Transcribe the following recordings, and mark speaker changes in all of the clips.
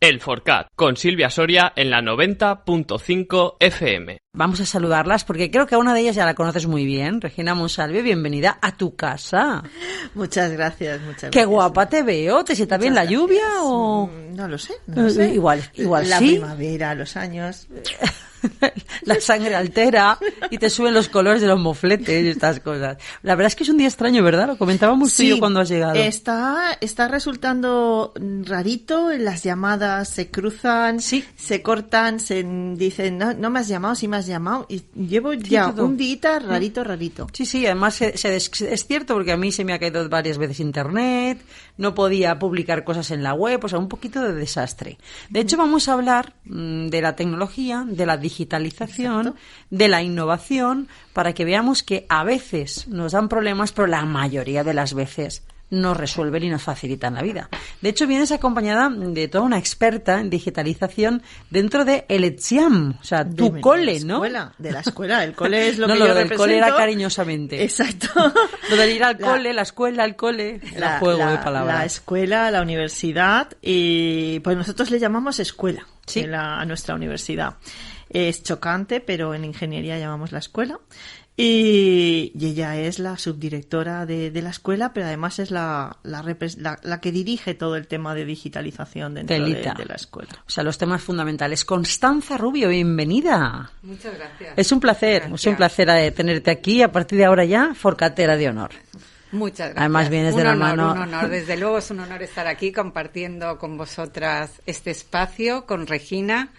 Speaker 1: El Forcat, con Silvia Soria en la 90.5 FM.
Speaker 2: Vamos a saludarlas porque creo que a una de ellas ya la conoces muy bien. Regina Monsalve, bienvenida a tu casa.
Speaker 3: Muchas gracias, muchas gracias.
Speaker 2: Qué guapa te veo. ¿Te sienta bien la lluvia o...?
Speaker 3: No lo sé, no lo sé.
Speaker 2: Igual
Speaker 3: la
Speaker 2: sí.
Speaker 3: Primavera, los años...
Speaker 2: La sangre altera y te suben los colores de los mofletes y estas cosas. La verdad es que es un día extraño, ¿verdad? Lo comentábamos tú y yo cuando has llegado.
Speaker 3: Está resultando rarito, las llamadas se cruzan, se cortan, se dicen, no me has llamado, sí me has llamado, y llevo ya un día rarito.
Speaker 2: Sí, además es cierto porque a mí se me ha caído varias veces internet, no podía publicar cosas en la web, o sea, un poquito de desastre. De hecho, vamos a hablar de la tecnología, de la digitalización, exacto, de la innovación, para que veamos que a veces nos dan problemas, pero la mayoría de las veces nos resuelven y nos facilitan la vida. De hecho, vienes acompañada de toda una experta en digitalización dentro de el ETSIAM, o sea, tu cole, ¿no?
Speaker 3: De la escuela, el cole es lo que
Speaker 2: yo represento. No, lo del cole era cariñosamente.
Speaker 3: Exacto.
Speaker 2: Lo de ir al cole, la escuela, al cole, el juego de palabras.
Speaker 3: La escuela, la universidad, y pues nosotros le llamamos escuela a nuestra universidad. Es chocante, pero en ingeniería llamamos la escuela. Y ella es la subdirectora de la escuela, pero además es la que dirige todo el tema de digitalización dentro de la escuela.
Speaker 2: O sea, los temas fundamentales. Constanza Rubio, bienvenida.
Speaker 4: Muchas gracias.
Speaker 2: Es un placer tenerte aquí. A partir de ahora ya, forcatera de honor.
Speaker 4: Muchas gracias.
Speaker 2: Además vienes de la mano.
Speaker 4: Un honor, desde luego es un honor estar aquí compartiendo con vosotras este espacio, con Regina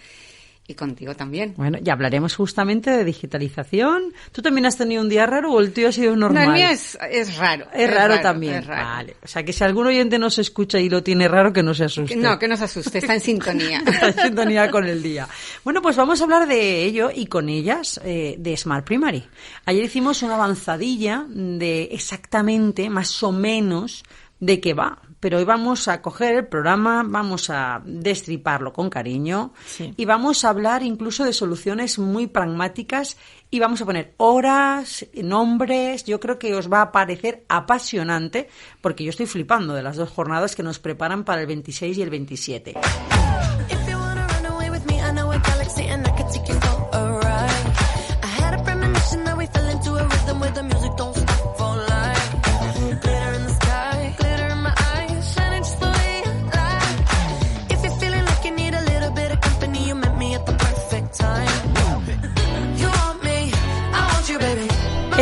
Speaker 4: y contigo también.
Speaker 2: Bueno, ya hablaremos justamente de digitalización. ¿Tú también has tenido un día raro o el tuyo ha sido normal?
Speaker 4: No, el mío es raro.
Speaker 2: Es raro también.
Speaker 4: Es raro.
Speaker 2: Vale. O sea, que si algún oyente nos escucha y lo tiene raro, que no se asuste.
Speaker 4: No, que no se asuste, está en sintonía.
Speaker 2: Está en sintonía con el día. Bueno, pues vamos a hablar de ello y con ellas de Smart Primary. Ayer hicimos una avanzadilla de exactamente, más o menos, de qué va. Pero hoy vamos a coger el programa, vamos a destriparlo con cariño y vamos a hablar incluso de soluciones muy pragmáticas y vamos a poner horas, nombres. Yo creo que os va a parecer apasionante porque yo estoy flipando de las dos jornadas que nos preparan para el 26 y el 27.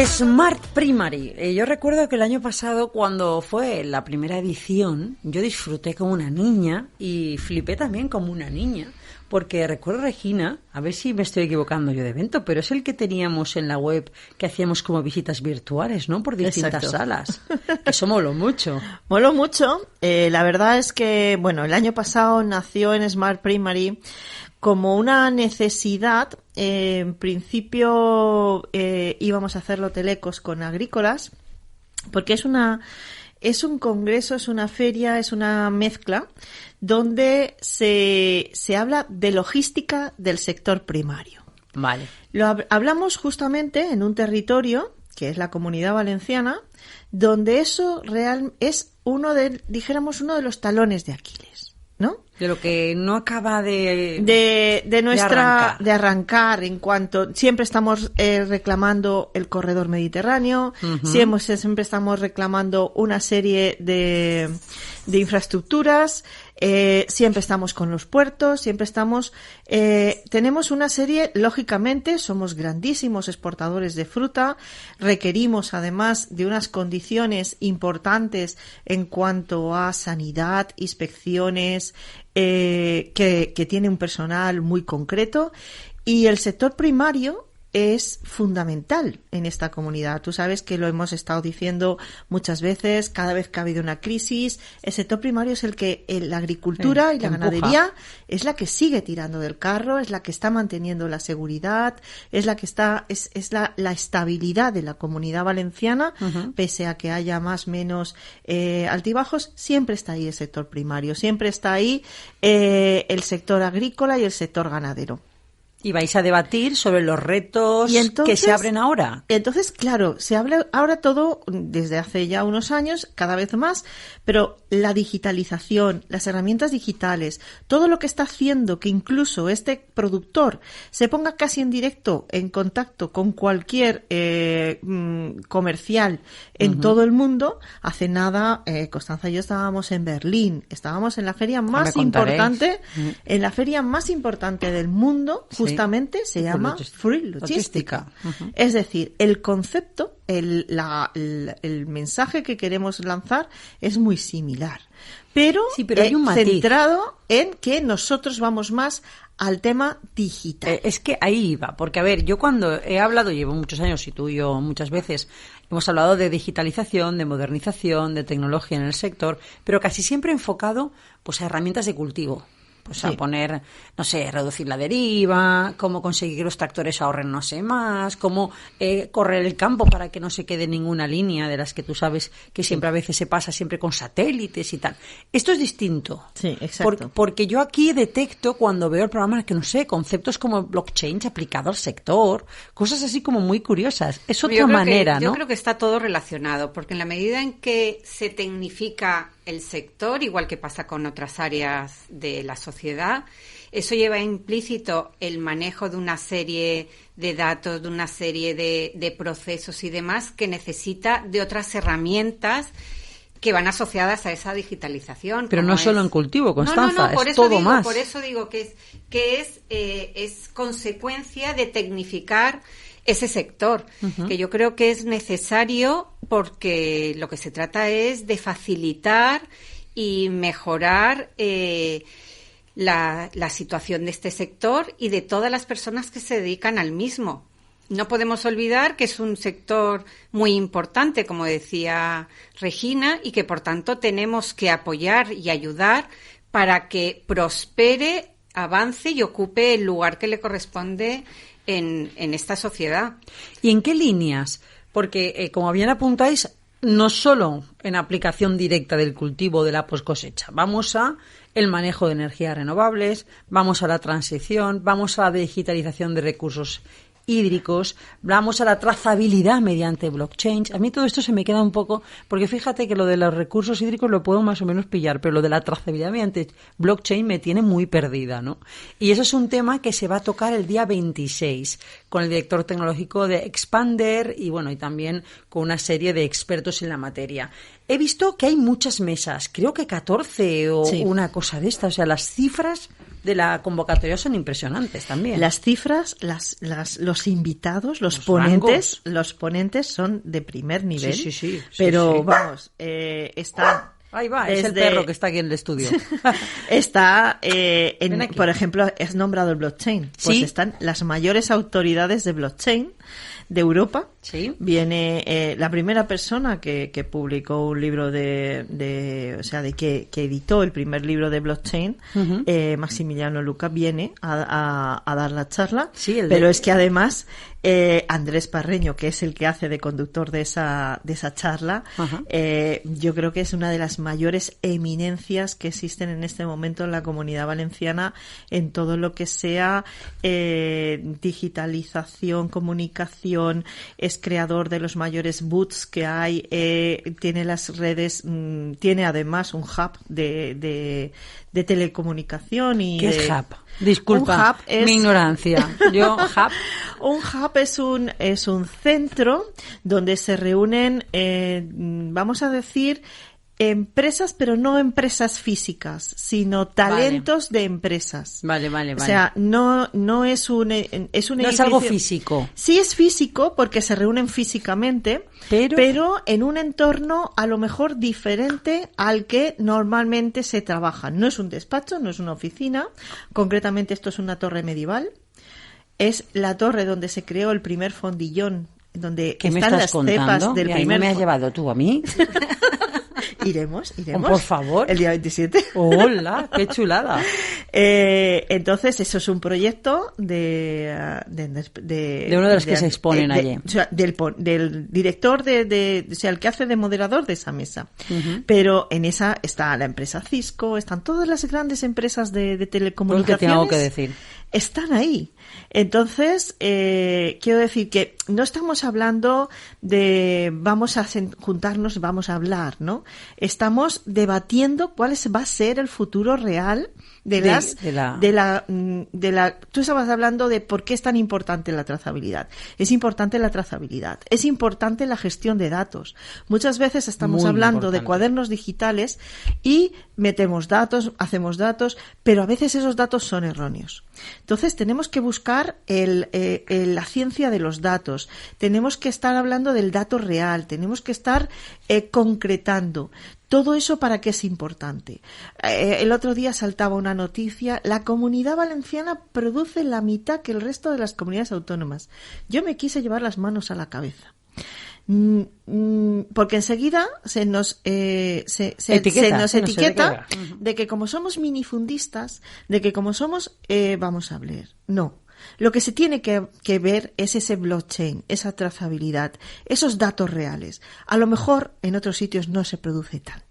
Speaker 2: Smart Primary. Yo recuerdo que el año pasado, cuando fue la primera edición, yo disfruté como una niña y flipé también como una niña. Porque recuerdo, Regina, a ver si me estoy equivocando yo de evento, pero es el que teníamos en la web que hacíamos como visitas virtuales, ¿no? Por distintas salas. Eso moló mucho.
Speaker 3: Moló mucho. La verdad es que, bueno, el año pasado nació en Smart Primary como una necesidad. En principio íbamos a hacerlo telecos con agrícolas, porque es un congreso, es una feria, es una mezcla donde se habla de logística del sector primario.
Speaker 2: Vale.
Speaker 3: Hablamos justamente en un territorio que es la Comunidad Valenciana, donde eso es uno de los talones de Aquiles, ¿no?
Speaker 2: De lo que no acaba de
Speaker 3: arrancar en cuanto siempre estamos reclamando el corredor mediterráneo, siempre estamos reclamando una serie de infraestructuras, siempre estamos con los puertos, tenemos una serie, lógicamente somos grandísimos exportadores de fruta, requerimos además de unas condiciones importantes en cuanto a sanidad, inspecciones, que tiene un personal muy concreto, y el sector primario es fundamental en esta comunidad. Tú sabes que lo hemos estado diciendo muchas veces, cada vez que ha habido una crisis, el sector primario es el que la agricultura y la ganadería es la que sigue tirando del carro, es la que está manteniendo la seguridad, es la que está es la estabilidad de la Comunidad Valenciana, pese a que haya más o menos altibajos, siempre está ahí el sector primario, siempre está ahí el sector agrícola y el sector ganadero.
Speaker 2: Y vais a debatir sobre los retos que se abren ahora.
Speaker 3: Entonces, claro, se habla ahora todo desde hace ya unos años, cada vez más, pero la digitalización, las herramientas digitales, todo lo que está haciendo que incluso este productor se ponga casi en directo en contacto con cualquier comercial en todo el mundo. Hace nada, Constanza y yo estábamos en Berlín, estábamos en la feria más importante, del mundo, justamente se llama Free Logística. Es decir, el concepto, el mensaje que queremos lanzar es muy similar, pero
Speaker 2: hay un matiz
Speaker 3: centrado en que nosotros vamos más al tema digital.
Speaker 2: Es que ahí iba, porque a ver, yo cuando he hablado, llevo muchos años y tú y yo muchas veces hemos hablado de digitalización, de modernización, de tecnología en el sector, pero casi siempre enfocado pues a herramientas de cultivo. Pues a poner, no sé, reducir la deriva, cómo conseguir que los tractores ahorren no sé más, cómo correr el campo para que no se quede ninguna línea de las que tú sabes que siempre a veces se pasa siempre con satélites y tal. Esto es distinto.
Speaker 3: Sí, exacto.
Speaker 2: Porque yo aquí detecto cuando veo el programa que no sé, conceptos como blockchain aplicado al sector, cosas así como muy curiosas. Es otra manera, ¿no?
Speaker 4: Yo creo que está todo relacionado, porque en la medida en que se tecnifica el sector, igual que pasa con otras áreas de la sociedad, eso lleva implícito el manejo de una serie de datos, de una serie de procesos y demás que necesita de otras herramientas que van asociadas a esa digitalización.
Speaker 2: Pero no solo en cultivo, Constanza,
Speaker 4: por
Speaker 2: es
Speaker 4: eso
Speaker 2: todo
Speaker 4: digo,
Speaker 2: más.
Speaker 4: Por eso digo que es consecuencia de tecnificar ese sector, que yo creo que es necesario porque lo que se trata es de facilitar y mejorar la situación de este sector y de todas las personas que se dedican al mismo. No podemos olvidar que es un sector muy importante, como decía Regina, y que por tanto tenemos que apoyar y ayudar para que prospere, avance y ocupe el lugar que le corresponde en esta sociedad.
Speaker 2: ¿Y en qué líneas? Porque, como bien apuntáis, no solo en aplicación directa del cultivo de la poscosecha, vamos a el manejo de energías renovables, vamos a la transición, vamos a la digitalización de recursos hídricos, vamos a la trazabilidad mediante blockchain. A mí todo esto se me queda un poco, porque fíjate que lo de los recursos hídricos lo puedo más o menos pillar, pero lo de la trazabilidad mediante blockchain me tiene muy perdida, ¿no? Y eso es un tema que se va a tocar el día 26 con el director tecnológico de Expander y bueno, y también con una serie de expertos en la materia. He visto que hay muchas mesas, creo que 14 o una cosa de esta, o sea, las cifras de la convocatoria son impresionantes también.
Speaker 3: Las cifras, los invitados, los ponentes son de primer nivel.
Speaker 2: Sí.
Speaker 3: Pero vamos, están...
Speaker 2: Ahí va, es el perro que está aquí en el estudio.
Speaker 3: Está, por ejemplo, es nombrado el blockchain. Pues
Speaker 2: ¿Sí?
Speaker 3: están las mayores autoridades de blockchain de Europa.
Speaker 2: Sí.
Speaker 3: Viene la primera persona que publicó un libro que editó el primer libro de blockchain, Maximiliano Luca, viene a dar la charla.
Speaker 2: Sí,
Speaker 3: pero es que además Andrés Parreño, que es el que hace de conductor de esa charla, yo creo que es una de las mayores eminencias que existen en este momento en la Comunidad Valenciana en todo lo que sea digitalización, comunicación. Es creador de los mayores boots que hay, tiene las redes, tiene además un hub de telecomunicación.
Speaker 2: ¿Qué es hub? Disculpa mi ignorancia.
Speaker 3: Un hub es un centro donde se reúnen, vamos a decir, empresas, pero no empresas físicas, sino talentos de empresas.
Speaker 2: Vale.
Speaker 3: O sea, no es un edificio.
Speaker 2: No es algo físico.
Speaker 3: Sí es físico porque se reúnen físicamente, pero en un entorno a lo mejor diferente al que normalmente se trabaja. No es un despacho, no es una oficina. Concretamente esto es una torre medieval. Es la torre donde se creó el primer fondillón, donde están las cepas del primer.
Speaker 2: ¿No me has llevado tú a mí?
Speaker 3: Iremos.
Speaker 2: Oh, por favor.
Speaker 3: El día 27.
Speaker 2: ¡Hola! ¡Qué chulada!
Speaker 3: Entonces, eso es un proyecto de
Speaker 2: uno de los que se exponen allí.
Speaker 3: O sea, del director o sea, el que hace de moderador de esa mesa. Pero en esa está la empresa Cisco, están todas las grandes empresas de telecomunicaciones.
Speaker 2: Porque tengo que decir.
Speaker 3: están ahí. Entonces, quiero decir que no estamos hablando de vamos a juntarnos y vamos a hablar, ¿no? Estamos debatiendo cuál va a ser el futuro real tú estabas hablando de por qué es tan importante la trazabilidad. Es importante la trazabilidad. Es importante la gestión de datos. Muchas veces estamos hablando de cuadernos digitales y metemos datos, hacemos datos, pero a veces esos datos son erróneos. Entonces tenemos que buscar la ciencia de los datos. Tenemos que estar hablando del dato real. Tenemos que estar concretando. Todo eso, ¿para qué es importante? El otro día saltaba una noticia, la Comunidad Valenciana produce la mitad que el resto de las comunidades autónomas. Yo me quise llevar las manos a la cabeza. Porque enseguida se nos etiqueta de que como somos minifundistas, de que como somos, vamos a leer. No. Lo que se tiene que ver es ese blockchain, esa trazabilidad, esos datos reales. A lo mejor en otros sitios no se produce tanto.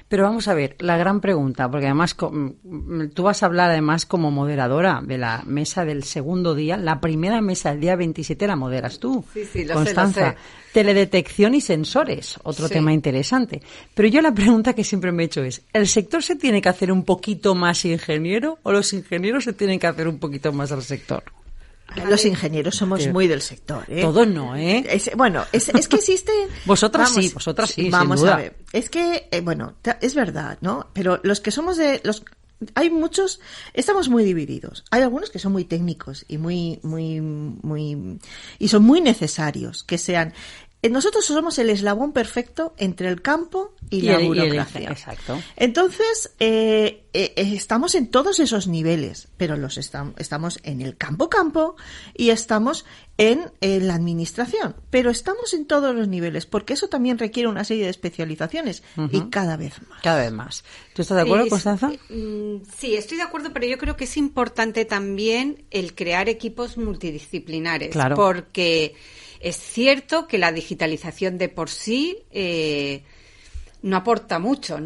Speaker 2: Pero vamos a ver, la gran pregunta, porque además tú vas a hablar además como moderadora de la mesa del segundo día, la primera mesa del día 27 la moderas tú,
Speaker 4: sí,
Speaker 2: Constanza.
Speaker 4: Lo sé.
Speaker 2: Teledetección y sensores, otro tema interesante. Pero yo la pregunta que siempre me he hecho es, ¿el sector se tiene que hacer un poquito más ingeniero o los ingenieros se tienen que hacer un poquito más al sector?
Speaker 3: Los ingenieros somos muy del sector, ¿eh?
Speaker 2: Todos no, ¿eh?
Speaker 3: Es que existe...
Speaker 2: vosotras sí,
Speaker 3: vamos
Speaker 2: sin duda.
Speaker 3: A ver. Es que, es verdad, ¿no? Pero los que somos hay muchos, estamos muy divididos. Hay algunos que son muy técnicos y y son muy necesarios que sean. Nosotros somos el eslabón perfecto entre el campo y la burocracia.
Speaker 2: Exacto.
Speaker 3: Entonces, estamos en todos esos niveles, pero estamos en el campo y estamos en la administración. Pero estamos en todos los niveles, porque eso también requiere una serie de especializaciones y cada vez más.
Speaker 2: Cada vez más. ¿Tú estás de acuerdo, Constanza?
Speaker 4: Sí, estoy de acuerdo, pero yo creo que es importante también el crear equipos multidisciplinares.
Speaker 2: Claro.
Speaker 4: Porque es cierto que la digitalización de por sí no aporta mucho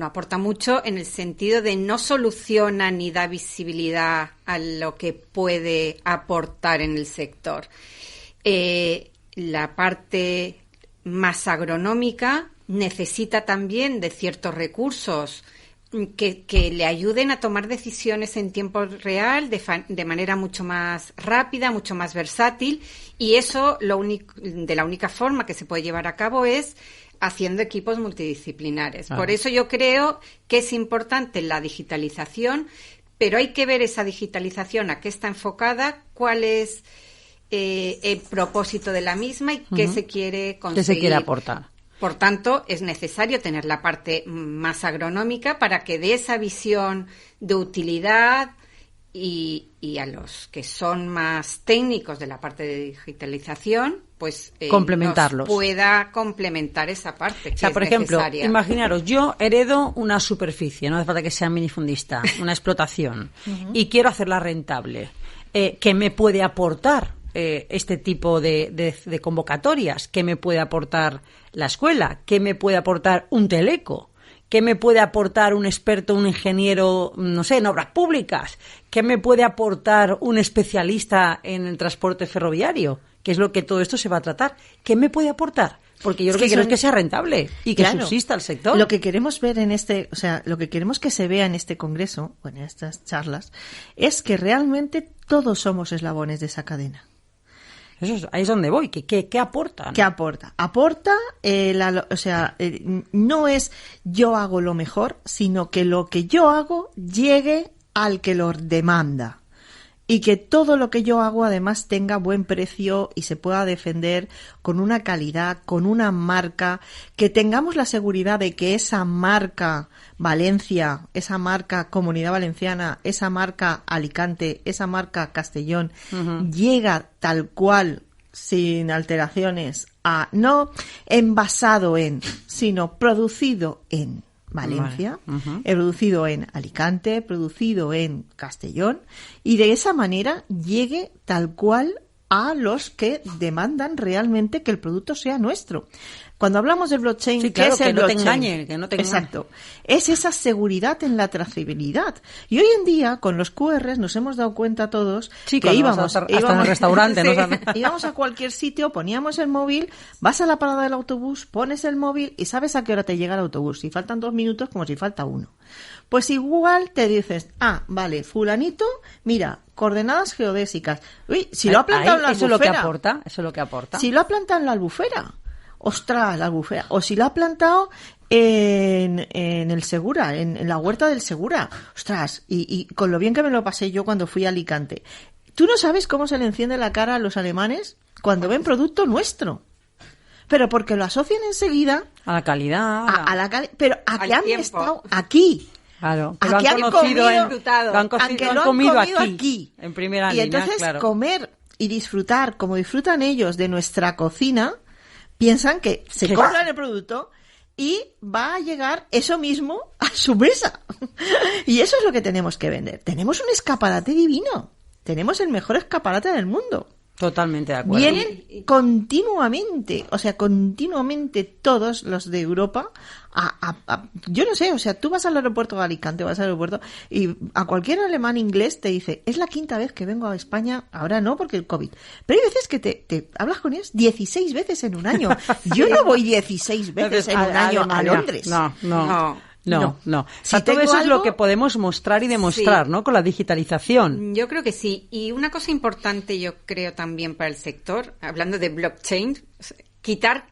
Speaker 4: en el sentido de no soluciona ni da visibilidad a lo que puede aportar en el sector. La parte más agronómica necesita también de ciertos recursos que le ayuden a tomar decisiones en tiempo real de manera mucho más rápida, mucho más versátil, y eso de la única forma que se puede llevar a cabo es haciendo equipos multidisciplinares. Por eso yo creo que es importante la digitalización, pero hay que ver esa digitalización a qué está enfocada, cuál es el propósito de la misma y qué se quiere conseguir.
Speaker 2: ¿Qué se quiere aportar?
Speaker 4: Por tanto, es necesario tener la parte más agronómica para que dé esa visión de utilidad y a los que son más técnicos de la parte de digitalización, pues
Speaker 2: complementarlos.
Speaker 4: Nos pueda complementar esa parte.
Speaker 2: O sea, por ejemplo,
Speaker 4: necesaria.
Speaker 2: Imaginaros, yo heredo una superficie, no hace falta que sea minifundista, una explotación, y quiero hacerla rentable. ¿Qué me puede aportar este tipo de convocatorias? ¿Qué me puede aportar la escuela? ¿Qué me puede aportar un teleco? ¿Qué me puede aportar un experto, un ingeniero, no sé, en obras públicas? ¿Qué me puede aportar un especialista en el transporte ferroviario? Que es lo que todo esto se va a tratar. ¿Qué me puede aportar? Porque yo creo que sea rentable y que subsista el sector.
Speaker 3: Lo que queremos ver lo que queremos que se vea en este congreso, o en estas charlas, es que realmente todos somos eslabones de esa cadena.
Speaker 2: Ahí es donde voy. ¿Qué aporta?
Speaker 3: ¿Qué aporta? Aporta, no es yo hago lo mejor, sino que lo que yo hago llegue al que lo demanda. Y que todo lo que yo hago además tenga buen precio y se pueda defender con una calidad, con una marca, que tengamos la seguridad de que esa marca Valencia, esa marca Comunidad Valenciana, esa marca Alicante, esa marca Castellón, llega tal cual, sin alteraciones, no envasado en, sino producido en Valencia, producido en Alicante, producido en Castellón, y de esa manera llegue tal cual a los que demandan realmente que el producto sea nuestro. Cuando hablamos del blockchain,
Speaker 2: Sí, claro,
Speaker 3: ¿qué es el
Speaker 2: que no te
Speaker 3: blockchain?
Speaker 2: engañen, que no te engañen.
Speaker 3: Exacto. Es esa seguridad en la trazabilidad. Y hoy en día, con los QRs, nos hemos dado cuenta todos
Speaker 2: Sí,
Speaker 3: que
Speaker 2: cuando
Speaker 3: íbamos
Speaker 2: vas hasta en el restaurante, ¿no?
Speaker 3: Sí, íbamos a cualquier sitio, poníamos el móvil, vas a la parada del autobús, pones el móvil y sabes a qué hora te llega el autobús. Si faltan 2 minutos, como si falta 1. Pues igual te dices, vale, fulanito, mira, coordenadas geodésicas. Uy, si lo ha plantado en la
Speaker 2: Eso es lo que
Speaker 3: albufera.
Speaker 2: aporta, eso es lo que aporta.
Speaker 3: Si lo ha plantado en la albufera. Ostras, la albufera. O si lo ha plantado en el Segura, en la huerta del Segura. Ostras, y con lo bien que me lo pasé yo cuando fui a Alicante. ¿Tú no sabes cómo se le enciende la cara a los alemanes cuando ven producto nuestro? Pero porque lo asocian enseguida
Speaker 2: A la calidad.
Speaker 3: a la calidad. Pero a que
Speaker 4: Al
Speaker 3: han
Speaker 4: tiempo.
Speaker 3: estado aquí.
Speaker 2: Claro,
Speaker 3: A
Speaker 2: que lo han
Speaker 3: que han
Speaker 2: conocido
Speaker 3: comido-
Speaker 2: lo han
Speaker 3: a que
Speaker 2: lo han
Speaker 3: lo han
Speaker 2: comido
Speaker 3: comido
Speaker 2: aquí, en primera
Speaker 3: y
Speaker 2: línea,
Speaker 3: entonces
Speaker 2: claro.
Speaker 3: comer y disfrutar como disfrutan ellos de nuestra cocina, piensan que se
Speaker 2: Que-
Speaker 3: compran el producto y va a llegar eso mismo a su mesa. Y eso es lo que tenemos que vender. Tenemos un escaparate divino. Tenemos el mejor escaparate del mundo.
Speaker 2: Totalmente de acuerdo.
Speaker 3: Vienen continuamente, o sea, continuamente todos los de Europa yo no sé, o sea, tú vas al aeropuerto de Alicante, vas al aeropuerto y a cualquier alemán inglés te dice, es la 5ª vez que vengo a España, ahora no porque el COVID, pero hay veces que te hablas con ellos 16 veces en un año. Yo no voy 16 veces en un año a
Speaker 2: Alemania.
Speaker 3: Londres.
Speaker 2: No. O
Speaker 3: Si
Speaker 2: sea, todo
Speaker 3: tengo
Speaker 2: eso es lo
Speaker 3: algo-
Speaker 2: que podemos mostrar y demostrar,
Speaker 4: Sí.
Speaker 2: ¿no? Con la digitalización.
Speaker 4: Yo creo que sí. Y una cosa importante, yo creo también para el sector, hablando de blockchain, quitar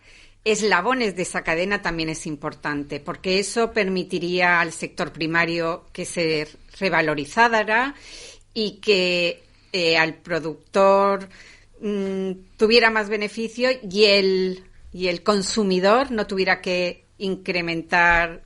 Speaker 4: eslabones de esa cadena también es importante, porque eso permitiría al sector primario que se revalorizara y que al productor tuviera más beneficio y el consumidor no tuviera que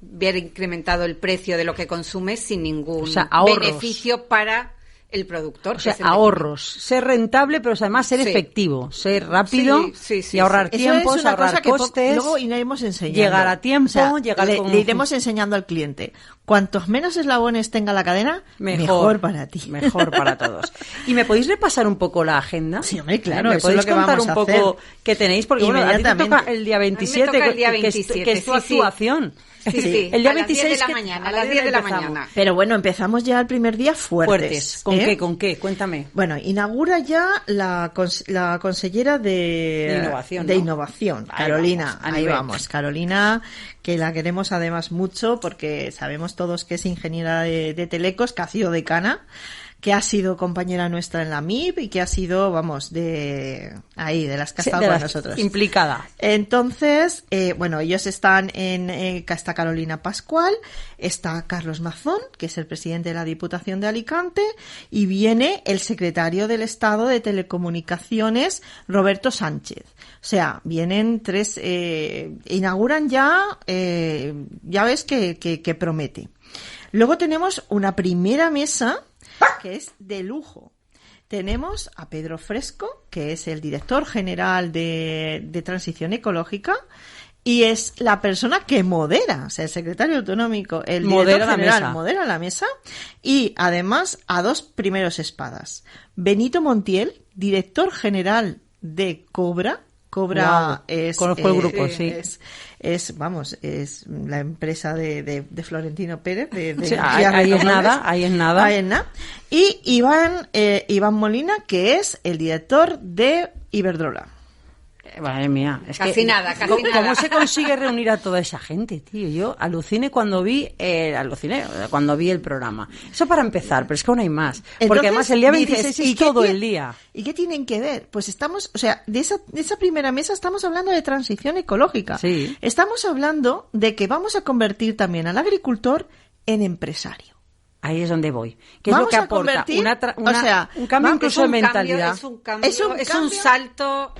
Speaker 4: ver incrementado el precio de lo que consume sin ningún
Speaker 2: O sea, ahorros.
Speaker 4: beneficio para el productor.
Speaker 2: O sea,
Speaker 4: que es el
Speaker 2: ahorros. Ser rentable, pero además ser
Speaker 4: Sí.
Speaker 2: efectivo. Ser rápido
Speaker 4: Sí,
Speaker 2: y ahorrar
Speaker 3: Eso
Speaker 2: tiempos,
Speaker 3: es una
Speaker 2: ahorrar
Speaker 3: cosa que
Speaker 2: costes.
Speaker 3: luego iremos enseñando.
Speaker 2: llegar a tiempo, llegar
Speaker 3: le,
Speaker 2: con-
Speaker 3: le iremos enseñando al cliente. Cuantos menos eslabones tenga la cadena, mejor para ti.
Speaker 2: Mejor para todos. ¿Y me podéis repasar un poco la agenda?
Speaker 3: Sí, hombre, claro,
Speaker 2: ¿Me
Speaker 3: eso es
Speaker 2: podéis
Speaker 3: lo que
Speaker 2: contar
Speaker 3: vamos
Speaker 2: un
Speaker 3: a
Speaker 2: poco
Speaker 3: hacer.
Speaker 2: qué tenéis? Porque bueno, a ti te
Speaker 3: Inmediatamente.
Speaker 2: toca el día 27,
Speaker 4: A mí me toca el día
Speaker 2: que es-
Speaker 4: 27,
Speaker 2: que es tu
Speaker 4: sí, sí.
Speaker 2: actuación.
Speaker 4: Sí, sí,
Speaker 2: El día
Speaker 4: a las 10 de
Speaker 2: 26
Speaker 4: la
Speaker 2: que-
Speaker 4: mañana, a las 10 de la
Speaker 2: empezamos.
Speaker 4: mañana.
Speaker 3: Pero bueno, empezamos ya el primer día fuertes.
Speaker 2: ¿Con
Speaker 3: ¿eh?
Speaker 2: qué? ¿Con qué? Cuéntame.
Speaker 3: Bueno, inaugura ya la consellera
Speaker 2: De innovación,
Speaker 3: de
Speaker 2: ¿no?
Speaker 3: innovación,
Speaker 2: Ahí
Speaker 3: Carolina.
Speaker 2: vamos, a
Speaker 3: Ahí
Speaker 2: nivel.
Speaker 3: vamos, Carolina, que la queremos además mucho porque sabemos todos que es ingeniera de telecos, que ha sido decana, que ha sido compañera nuestra en la MIP y que ha sido, vamos, de las que ha
Speaker 2: Sí,
Speaker 3: estado
Speaker 2: de
Speaker 3: con
Speaker 2: las-
Speaker 3: nosotros.
Speaker 2: Implicada.
Speaker 3: Entonces, bueno, ellos están está Carolina Pascual, está Carlos Mazón, que es el presidente de la Diputación de Alicante, y viene el secretario del Estado de Telecomunicaciones, Roberto Sánchez. O sea, vienen 3, inauguran ya ves que promete. Luego tenemos una primera mesa que es de lujo. Tenemos a Pedro Fresco, que es el director general de Transición Ecológica, y es la persona que modera, o sea, el secretario autonómico, el
Speaker 2: Modera
Speaker 3: director
Speaker 2: la
Speaker 3: general,
Speaker 2: mesa.
Speaker 3: modera la mesa, y además a 2 primeros espadas. Benito Montiel, director general de Cobra. Cobra
Speaker 2: Guau,
Speaker 3: es...
Speaker 2: conozco el grupo, sí.
Speaker 3: Es la empresa de Florentino Pérez. De
Speaker 2: Sí,
Speaker 3: energías
Speaker 2: ahí es
Speaker 3: renovables.
Speaker 2: nada, ahí es nada.
Speaker 3: Ahí es nada. Y Iván Molina, que es el director de Iberdrola.
Speaker 2: Madre mía. Es
Speaker 4: Casi
Speaker 2: que,
Speaker 4: nada, casi
Speaker 2: ¿cómo,
Speaker 4: nada.
Speaker 2: ¿Cómo se consigue reunir a toda esa gente, tío? Yo aluciné cuando vi el programa. Eso para empezar, pero es que aún hay más. Porque
Speaker 3: Entonces,
Speaker 2: además el día
Speaker 3: dices,
Speaker 2: 26
Speaker 3: ¿y
Speaker 2: es
Speaker 3: qué
Speaker 2: todo
Speaker 3: tiene-
Speaker 2: el día.
Speaker 3: ¿Y qué tienen que ver? Pues estamos, o sea, de esa primera mesa estamos hablando de transición ecológica.
Speaker 2: Sí.
Speaker 3: Estamos hablando de que vamos a convertir también al agricultor en empresario.
Speaker 2: Ahí es donde voy. ¿Qué es lo
Speaker 3: Vamos
Speaker 2: que
Speaker 3: a
Speaker 2: aporta?
Speaker 3: convertir-
Speaker 2: o sea, un cambio
Speaker 3: va-
Speaker 2: incluso de mentalidad.
Speaker 4: Es un cambio,
Speaker 3: Es un
Speaker 4: es
Speaker 3: cambio-
Speaker 4: un salto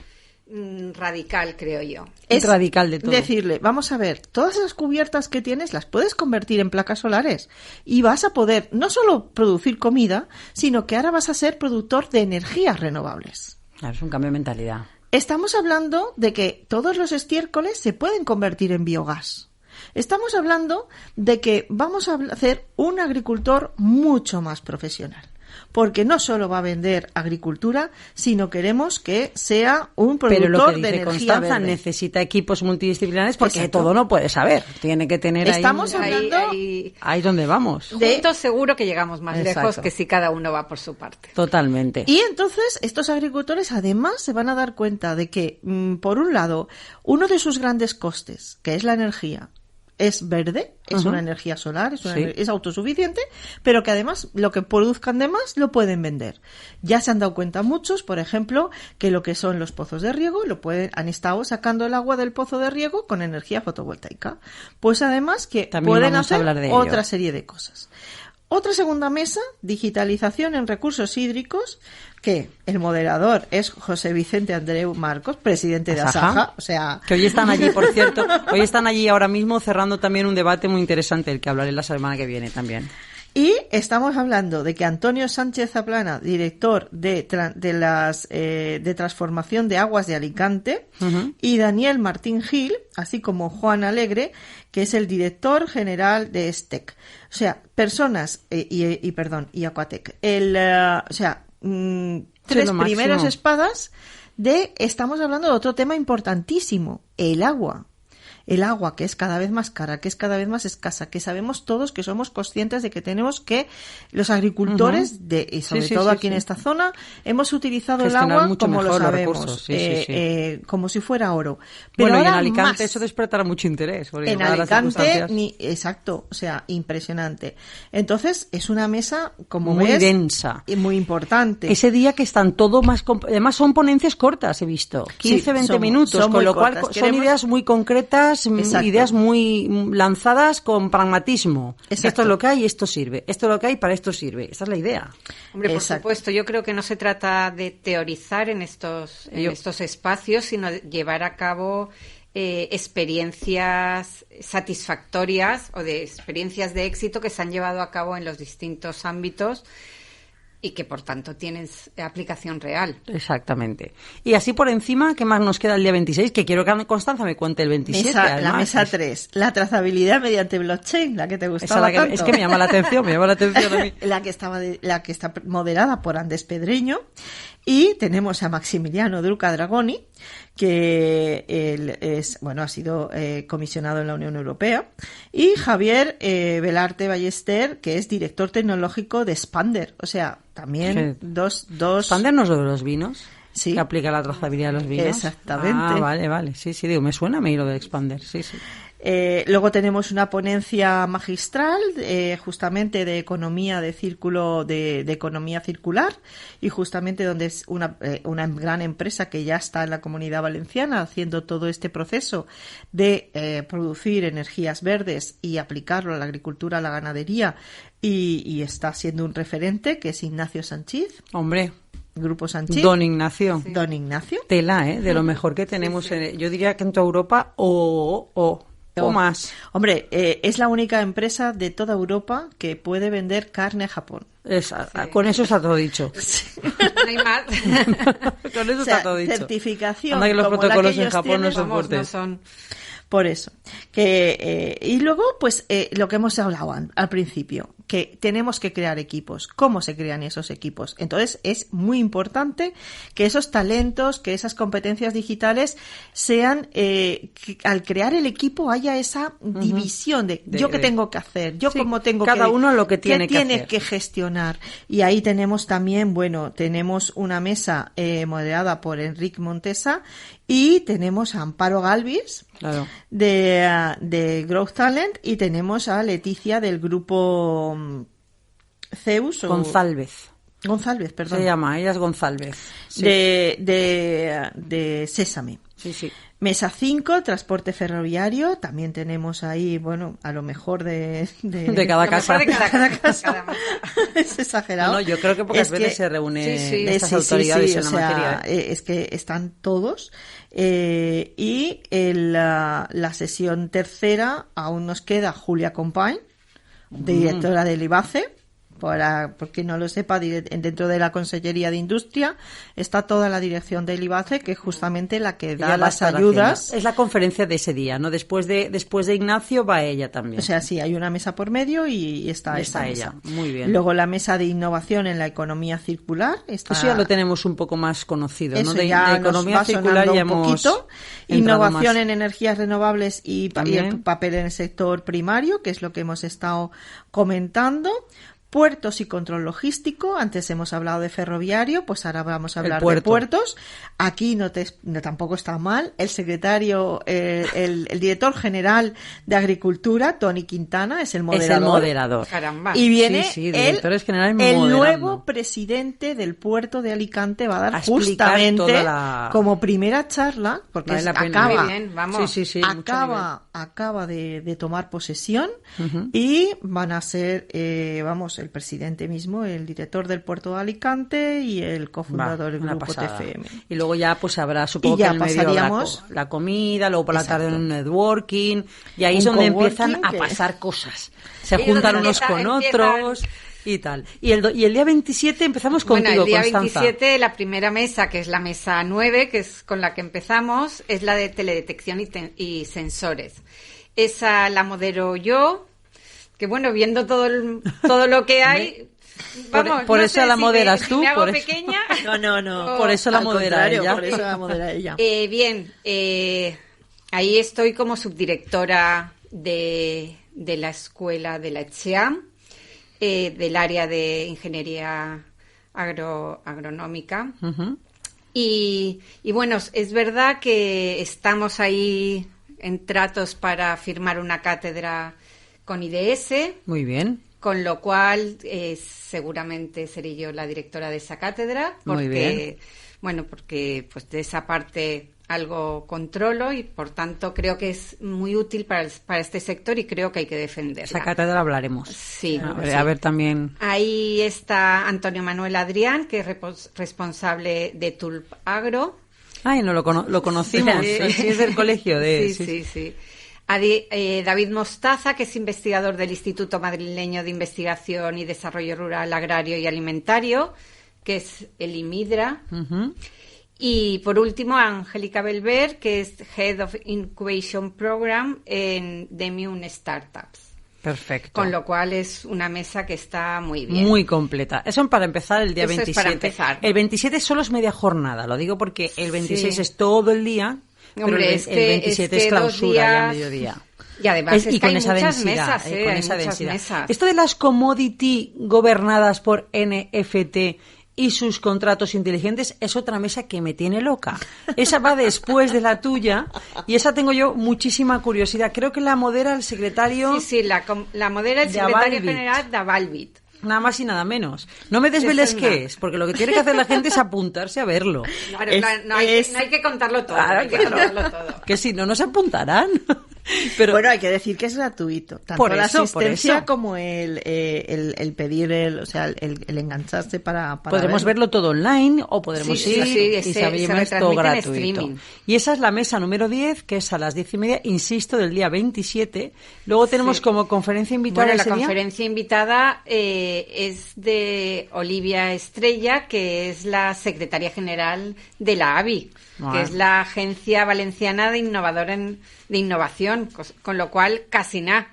Speaker 4: radical, creo yo.
Speaker 2: Es radical de todo.
Speaker 3: Decirle, vamos a ver, todas esas cubiertas que tienes las puedes convertir en placas solares y vas a poder no solo producir comida, sino que ahora vas a ser productor de energías renovables.
Speaker 2: Claro, es un cambio de mentalidad.
Speaker 3: Estamos hablando de que todos los estiércoles se pueden convertir en biogás. Estamos hablando de que vamos a hacer un agricultor mucho más profesional. porque no solo va a vender agricultura, sino queremos que sea un
Speaker 2: Pero lo
Speaker 3: productor
Speaker 2: que
Speaker 3: de
Speaker 2: dice
Speaker 3: energía
Speaker 2: Constanza,
Speaker 3: verde.
Speaker 2: necesita equipos multidisciplinares porque
Speaker 3: Exacto.
Speaker 2: todo no puede saber. Tiene que tener
Speaker 3: Estamos
Speaker 2: ahí...
Speaker 3: hablando
Speaker 2: Ahí donde vamos.
Speaker 4: Juntos seguro que llegamos más
Speaker 2: Exacto.
Speaker 4: lejos que si cada uno va por su parte.
Speaker 2: Totalmente.
Speaker 3: Y entonces estos agricultores además se van a dar cuenta de que, por un lado, uno de sus grandes costes, que es la energía, es verde, es una energía solar, es autosuficiente, pero que además lo que produzcan de más lo pueden vender. Ya se han dado cuenta muchos, por ejemplo, que lo que son los pozos de riego han estado sacando el agua del pozo de riego con energía fotovoltaica. Pues además que
Speaker 2: También
Speaker 3: pueden
Speaker 2: vamos a
Speaker 3: hacer
Speaker 2: hablar de ello.
Speaker 3: otra serie de cosas. Otra segunda mesa, digitalización en recursos hídricos, que el moderador es José Vicente Andreu Marcos, presidente de Asaja, o sea...
Speaker 2: Que hoy están allí, por cierto, hoy están allí ahora mismo cerrando también un debate muy interesante, del que hablaré la semana que viene también.
Speaker 3: Y estamos hablando de que Antonio Sánchez Zaplana, director de transformación de aguas de Alicante, y Daniel Martín Gil, así como Juan Alegre, que es el director general de STEC. O sea, personas, y Aquatec. Tres
Speaker 2: lo
Speaker 3: primeros
Speaker 2: máximo.
Speaker 3: espadas estamos hablando de otro tema importantísimo, el agua. El agua, que es cada vez más cara, que es cada vez más escasa, que sabemos todos, que somos conscientes de que tenemos que los agricultores, y sobre todo aquí en esta zona, hemos utilizado el
Speaker 2: Gestionar
Speaker 3: agua
Speaker 2: mucho
Speaker 3: como lo
Speaker 2: mejor los
Speaker 3: sabemos,
Speaker 2: recursos,
Speaker 3: como si fuera oro. Pero
Speaker 2: Bueno, y en
Speaker 3: ahora
Speaker 2: Alicante
Speaker 3: más.
Speaker 2: eso despertará mucho interés. Porque
Speaker 3: En
Speaker 2: dadas las
Speaker 3: Alicante,
Speaker 2: circunstancias,
Speaker 3: exacto, o sea, impresionante. Entonces, es una mesa, como
Speaker 2: muy
Speaker 3: ves,
Speaker 2: densa.
Speaker 3: y muy importante.
Speaker 2: Ese día que están todo más... Además son ponencias cortas, he visto. 15, 20 minutos,
Speaker 3: son
Speaker 2: con
Speaker 3: muy
Speaker 2: lo cual
Speaker 3: cortas.
Speaker 2: son ideas muy concretas,
Speaker 3: Exacto.
Speaker 2: ideas muy lanzadas con pragmatismo.
Speaker 3: Exacto.
Speaker 2: Esto es lo que hay y esto sirve. Esto es lo que hay, para esto sirve. Esa es la idea.
Speaker 4: Hombre, por
Speaker 3: Exacto.
Speaker 4: supuesto, yo creo que no se trata de teorizar en estos espacios, sino de llevar a cabo experiencias satisfactorias o de experiencias de éxito que se han llevado a cabo en los distintos ámbitos y que, por tanto, tienen aplicación real.
Speaker 2: Exactamente. Y así por encima, ¿qué más nos queda el día 26? Que quiero que Constanza me cuente el 27.
Speaker 3: La
Speaker 2: además.
Speaker 3: mesa 3, la trazabilidad mediante blockchain, la que te
Speaker 2: Esa
Speaker 3: gustaba tanto.
Speaker 2: es que me llama la atención, a mí.
Speaker 3: la que está moderada por Andrés Pedreño, y tenemos a Maximiliano Druca Dragoni, que él ha sido comisionado en la Unión Europea, y Javier Velarte Ballester, que es director tecnológico de Expander. O sea, también dos
Speaker 2: ¿Expander no es lo de los vinos?
Speaker 3: Sí.
Speaker 2: Que aplica la trazabilidad de los vinos.
Speaker 3: Exactamente.
Speaker 2: Ah, vale. Sí, digo, me suena a mí lo de Expander, sí.
Speaker 3: Luego tenemos una ponencia magistral justamente de economía de círculo, de economía circular, y justamente donde es una gran empresa que ya está en la Comunidad Valenciana haciendo todo este proceso de producir energías verdes y aplicarlo a la agricultura, a la ganadería, y está siendo un referente, que es Ignacio Sanchiz.
Speaker 2: Hombre,
Speaker 3: Grupo Sanchiz.
Speaker 2: Don Ignacio.
Speaker 3: Sí. Don Ignacio.
Speaker 2: Tela, de lo mejor que tenemos. Yo diría que en toda Europa o más.
Speaker 3: Hombre, es la única empresa de toda Europa que puede vender carne a Japón.
Speaker 2: Con eso está todo dicho.
Speaker 4: No hay más.
Speaker 2: Con eso está todo dicho.
Speaker 3: Certificación.
Speaker 2: Anda que los
Speaker 3: como
Speaker 2: protocolos
Speaker 3: la que
Speaker 2: en
Speaker 3: ellos
Speaker 2: Japón
Speaker 3: tienen,
Speaker 2: no son
Speaker 4: Vamos,
Speaker 2: fuertes.
Speaker 4: no son.
Speaker 3: Por eso. Y luego, pues, lo que hemos hablado al principio, que tenemos que crear equipos. ¿Cómo se crean esos equipos? Entonces, es muy importante que esos talentos, que esas competencias digitales sean, que al crear el equipo haya esa división de yo qué tengo que hacer, yo cómo tengo
Speaker 2: cada uno lo que tiene que hacer.
Speaker 3: que gestionar. Y ahí tenemos también, tenemos una mesa moderada por Enrique Montesa, y tenemos a Amparo Galvis,
Speaker 2: Claro.
Speaker 3: de Growth Talent, y tenemos a Leticia del grupo Zeus.
Speaker 2: González.
Speaker 3: González, perdón.
Speaker 2: Se llama, ella es González. Sí.
Speaker 3: De Sésame.
Speaker 2: Sí.
Speaker 3: Mesa 5, transporte ferroviario. También tenemos ahí, a lo mejor de
Speaker 2: cada
Speaker 4: Lo
Speaker 2: casa.
Speaker 4: mejor de cada casa.
Speaker 3: es exagerado.
Speaker 2: No, yo creo que pocas veces se reúnen estas autoridades en la materia.
Speaker 3: Es que están todos. Y la sesión tercera aún nos queda Julia Compañ, directora del IBACE, por quien no lo sepa, dentro de la Consellería de Industria está toda la dirección del IBACE, que es justamente la que da las ayudas.
Speaker 2: Es la conferencia de ese día, ¿no? Después de Ignacio va ella también.
Speaker 3: O sea, sí, hay una mesa por medio y está
Speaker 2: ella. Muy bien.
Speaker 3: Luego la mesa de innovación en la economía circular.
Speaker 2: Eso ya lo tenemos un poco más conocido,
Speaker 3: eso
Speaker 2: ¿no? De
Speaker 3: ya
Speaker 2: economía
Speaker 3: nos va
Speaker 2: circular ya
Speaker 3: un
Speaker 2: hemos
Speaker 3: poquito. Innovación en energías renovables y el papel en el sector primario, que es lo que hemos estado comentando. Puertos y control logístico. Antes hemos hablado de ferroviario, pues ahora vamos a hablar de puertos. Aquí tampoco está mal. El secretario, el director general de Agricultura, Tony Quintana, es el moderador.
Speaker 2: Es el moderador.
Speaker 4: Caramba.
Speaker 3: Y viene el nuevo presidente del puerto de Alicante, va a dar justamente como primera charla, porque acaba de tomar posesión, y van a ser, el presidente mismo, el director del puerto de Alicante y el cofundador del grupo TFM.
Speaker 2: Y luego ya pues habrá, supongo que en medio la comida, luego por la tarde un networking, y ahí es donde empiezan a pasar cosas. Se juntan unos con otros y tal. Y el día 27 empezamos contigo,
Speaker 4: Constanza.
Speaker 2: El día
Speaker 4: 27 la primera mesa, que es la mesa 9, que es con la que empezamos, es la de teledetección y sensores. Esa la modero yo, que bueno, viendo todo lo que hay, vamos,
Speaker 2: por eso la moderas tú,
Speaker 4: me hago
Speaker 2: por
Speaker 4: pequeña.
Speaker 3: No,
Speaker 2: por eso la modera ella.
Speaker 3: Por eso la modera ella.
Speaker 4: Bien, ahí estoy como subdirectora de la escuela de la ETSEAM, del área de ingeniería agronómica.
Speaker 2: Uh-huh.
Speaker 4: Y bueno, es verdad que estamos ahí en tratos para firmar una cátedra con IDS.
Speaker 2: Muy bien.
Speaker 4: Con lo cual, seguramente seré yo la directora de esa cátedra.
Speaker 2: Muy bien.
Speaker 4: Porque pues de esa parte algo controlo y por tanto creo que es muy útil para este sector y creo que hay que defenderla.
Speaker 2: Esa cátedra hablaremos.
Speaker 4: Sí.
Speaker 2: A ver también.
Speaker 4: Ahí está Antonio Manuel Adrián, que es responsable de Tulp Agro.
Speaker 2: Ay, no lo conocimos. Sí, es del colegio de...
Speaker 4: Sí. David Mostaza, que es investigador del Instituto Madrileño de Investigación y Desarrollo Rural, Agrario y Alimentario, que es el IMIDRA.
Speaker 2: Uh-huh.
Speaker 4: Y por último, Angélica Belver, que es Head of Incubation Program en Demium Startups.
Speaker 2: Perfecto.
Speaker 4: Con lo cual es una mesa que está muy bien.
Speaker 2: Muy completa. Eso para empezar el día 27.
Speaker 4: Es para empezar.
Speaker 2: El 27 solo es media jornada, lo digo porque el 26 es todo el día.
Speaker 4: Hombre,
Speaker 2: pero el 27 es clausura ya a mediodía.
Speaker 4: Y además
Speaker 2: y
Speaker 4: que hay
Speaker 2: esa
Speaker 4: muchas
Speaker 2: densidad,
Speaker 4: mesas,
Speaker 2: con
Speaker 4: hay
Speaker 2: esa
Speaker 4: muchas
Speaker 2: densidad.
Speaker 4: mesas.
Speaker 2: Esto de las commodity gobernadas por NFT y sus contratos inteligentes es otra mesa que me tiene loca. Esa va después de la tuya y esa tengo yo muchísima curiosidad. Creo que la modera el secretario...
Speaker 4: Sí, la modera el secretario general de Avalbit.
Speaker 2: Nada más y nada menos. No me desveles qué es, porque lo que tiene que hacer la gente es apuntarse a verlo.
Speaker 4: Claro, no hay que contarlo todo.
Speaker 2: Claro,
Speaker 4: hay que contarlo todo.
Speaker 2: Que si no, no se apuntarán. Pero,
Speaker 3: bueno, hay que decir que es gratuito. Tanto la asistencia como el pedir, el engancharse para
Speaker 2: podremos verlo todo online o podremos ir y sabemos todo gratuito. Y esa es la mesa número 10, que es a las 10:30, insisto, del día 27. Luego tenemos como conferencia invitada.
Speaker 4: Bueno, la conferencia invitada es de Olivia Estrella, que es la secretaria general de la AVI, que es la Agencia Valenciana de Innovación, con lo cual casi nada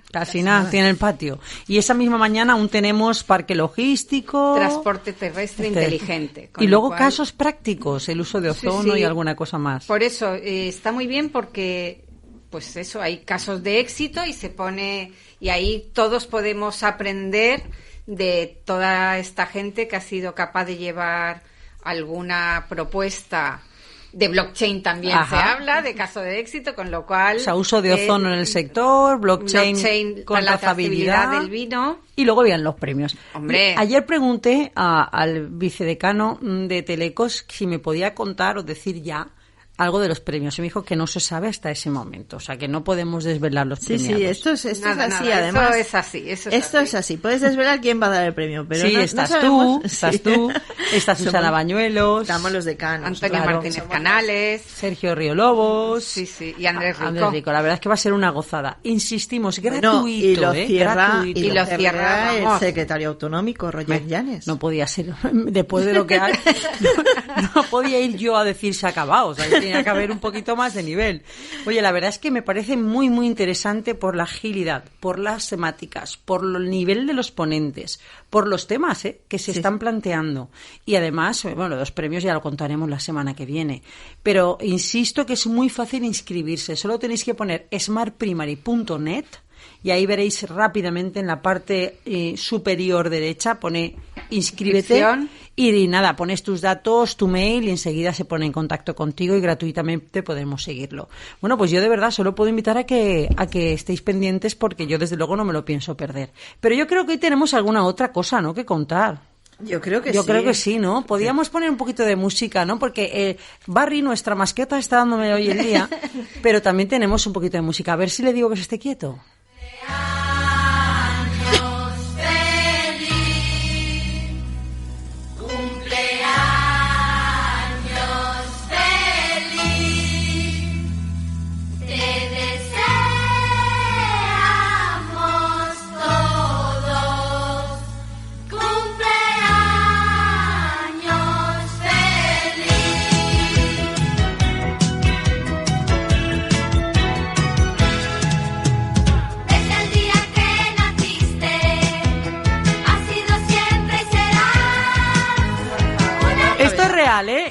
Speaker 2: tiene el patio. Y esa misma mañana aún tenemos parque logístico,
Speaker 4: transporte terrestre inteligente.
Speaker 2: Y luego casos prácticos, el uso de ozono y alguna cosa más.
Speaker 4: Por eso está muy bien porque pues eso, hay casos de éxito y ahí todos podemos aprender de toda esta gente que ha sido capaz de llevar alguna propuesta. De blockchain también se habla, de caso de éxito, con lo cual...
Speaker 2: O sea, uso de ozono en el sector, blockchain con
Speaker 4: la
Speaker 2: trazabilidad
Speaker 4: del vino.
Speaker 2: Y luego vean los premios.
Speaker 4: Hombre.
Speaker 2: Ayer pregunté al vicedecano de Telecos si me podía contar o decir ya algo de los premios. Y me dijo que no se sabe hasta ese momento, o sea, que no podemos desvelar los premiados.
Speaker 3: Sí, esto es así, además.
Speaker 4: Esto
Speaker 3: es así. Puedes desvelar quién va a dar el premio, pero
Speaker 2: sí,
Speaker 3: no,
Speaker 2: estás
Speaker 3: sabemos.
Speaker 2: tú, está Susana Bañuelos,
Speaker 3: estamos los decanos,
Speaker 4: Antonio Martínez Canales,
Speaker 2: Sergio Río Lobos,
Speaker 4: sí, y Andrés Rico.
Speaker 2: Andrés Rico. La verdad es que va a ser una gozada. Insistimos, gratuito,
Speaker 3: y lo cierra el
Speaker 4: vamos.
Speaker 3: secretario autonómico, Roger Llanes.
Speaker 2: No podía ser, después de lo que hay, no podía ir yo a decir se ha acabado, o sea, tenía que haber un poquito más de nivel. Oye, la verdad es que me parece muy, muy interesante por la agilidad, por las temáticas, por el nivel de los ponentes, por los temas que se están planteando. Y además, bueno, los premios ya lo contaremos la semana que viene. Pero insisto que es muy fácil inscribirse. Solo tenéis que poner smartprimary.net y ahí veréis rápidamente en la parte superior derecha, pone inscríbete y nada, pones tus datos, tu mail y enseguida se pone en contacto contigo y gratuitamente podemos seguirlo. Bueno, pues yo de verdad solo puedo invitar a que estéis pendientes porque yo desde luego no me lo pienso perder. Pero yo creo que hoy tenemos alguna otra cosa, ¿no?, que contar.
Speaker 3: Yo creo que
Speaker 2: sí, ¿no? Podríamos poner un poquito de música, ¿no? Porque Barry, nuestra mascota, está dándome hoy el día, pero también tenemos un poquito de música. A ver si le digo que se esté quieto.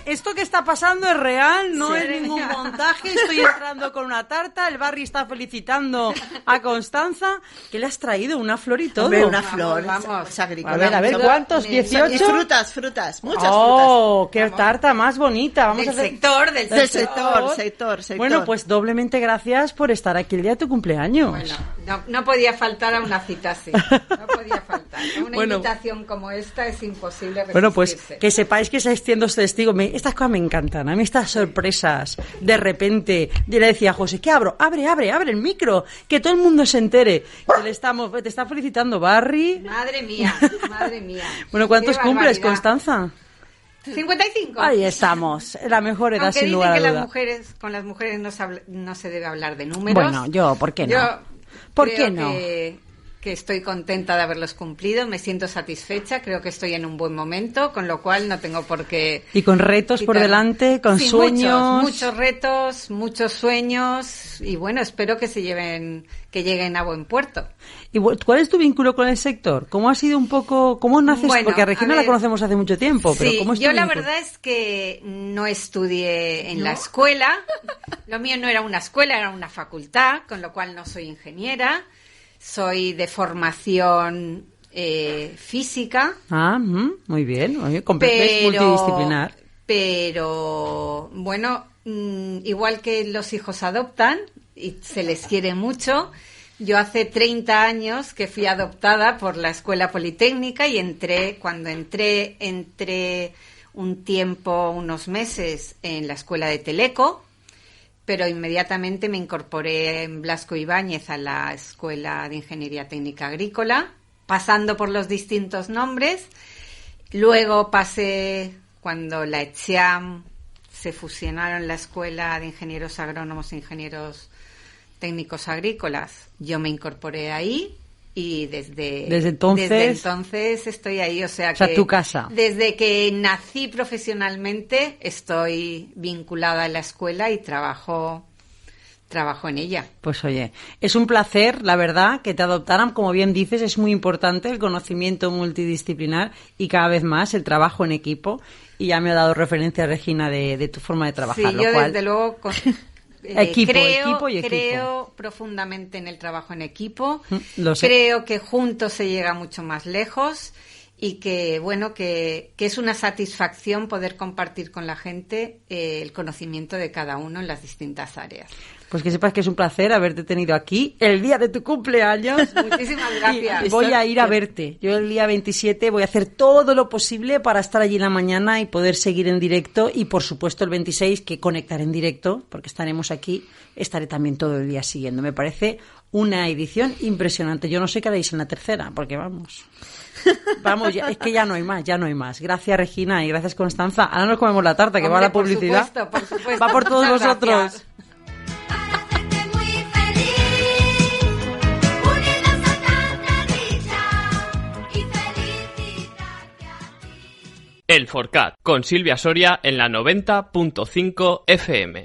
Speaker 2: Esto que está pasando es real, no es ningún montaje. Estoy entrando con una tarta, el Barry está felicitando a Constanza. ¿Qué le has traído? ¿Una flor y todo?
Speaker 3: Hombre, una flor,
Speaker 2: vamos. A ver, ¿cuántos? ¿18?
Speaker 3: Y frutas, muchas frutas.
Speaker 2: ¡Oh, qué tarta más bonita! Vamos
Speaker 4: del
Speaker 2: a hacer...
Speaker 4: sector.
Speaker 2: Bueno, pues doblemente gracias por estar aquí el día de tu cumpleaños.
Speaker 4: Bueno, no podía faltar a una cita así. No podía faltar. Una invitación como esta es imposible resistirse.
Speaker 2: Bueno, pues que sepáis que estáis siendo testigo. Estas cosas me encantan. A mí estas sorpresas, de repente, yo le decía a José, ¿qué abro? Abre el micro, que todo el mundo se entere. Que te está felicitando Barry.
Speaker 4: Madre mía.
Speaker 2: Bueno, ¿cuántos cumples, Constanza?
Speaker 4: 55.
Speaker 2: Ahí estamos, la mejor edad.
Speaker 4: Aunque
Speaker 2: sin lugar a duda.
Speaker 4: Con las mujeres no se debe hablar de números.
Speaker 2: Bueno, ¿por qué no? ¿Por qué no?
Speaker 4: Que estoy contenta de haberlos cumplido, me siento satisfecha, creo que estoy en un buen momento, con lo cual no tengo por qué...
Speaker 2: Y con retos por delante, con sueños...
Speaker 4: Muchos retos, muchos sueños, y bueno, espero que lleguen a buen puerto.
Speaker 2: ¿Y cuál es tu vínculo con el sector? ¿Cómo ha sido un poco... ¿Cómo naces? Bueno, porque a Regina la conocemos hace mucho tiempo, pero ¿cómo es tu vínculo?
Speaker 4: La verdad es que no estudié en la escuela, lo mío no era una escuela, era una facultad, con lo cual no soy ingeniera. Soy de formación física.
Speaker 2: Muy bien, multidisciplinar.
Speaker 4: Pero, bueno, igual que los hijos adoptan y se les quiere mucho, yo hace 30 años que fui adoptada por la Escuela Politécnica y cuando entré un tiempo, unos meses, en la Escuela de Teleco, pero inmediatamente me incorporé en Blasco Ibáñez a la Escuela de Ingeniería Técnica Agrícola, pasando por los distintos nombres. Luego pasé, cuando la ETSIAM se fusionaron la Escuela de Ingenieros Agrónomos e Ingenieros Técnicos Agrícolas, yo me incorporé ahí y desde entonces estoy ahí, o sea que
Speaker 2: tu casa.
Speaker 4: Desde que nací profesionalmente estoy vinculada a la escuela y trabajo en ella.
Speaker 2: Pues oye, es un placer, la verdad, que te adoptaran. Como bien dices, es muy importante el conocimiento multidisciplinar y cada vez más el trabajo en equipo. Y ya me ha dado referencia, Regina, de tu forma de trabajar.
Speaker 4: Sí,
Speaker 2: lo
Speaker 4: yo
Speaker 2: cual...
Speaker 4: desde luego...
Speaker 2: equipo.
Speaker 4: Creo profundamente en el trabajo en equipo.
Speaker 2: Lo sé.
Speaker 4: Creo que juntos se llega mucho más lejos y que bueno que es una satisfacción poder compartir con la gente el conocimiento de cada uno en las distintas áreas.
Speaker 2: Pues que sepas que es un placer haberte tenido aquí el día de tu cumpleaños.
Speaker 4: Muchísimas gracias.
Speaker 2: Y voy a ir a verte. Yo el día 27 voy a hacer todo lo posible para estar allí en la mañana y poder seguir en directo. Y por supuesto el 26 que conectaré en directo, porque estaremos aquí, estaré también todo el día siguiendo. Me parece una edición impresionante. Yo no sé qué haréis en la tercera, porque vamos, ya, es que ya no hay más. Gracias, Regina, y gracias, Constanza. Ahora nos comemos la tarta, que
Speaker 4: Hombre,
Speaker 2: va a la publicidad.
Speaker 4: Por supuesto.
Speaker 2: Va por todos
Speaker 4: Muchas
Speaker 2: vosotros.
Speaker 4: gracias.
Speaker 1: El Forcat, con Silvia Soria en la 90.5 FM.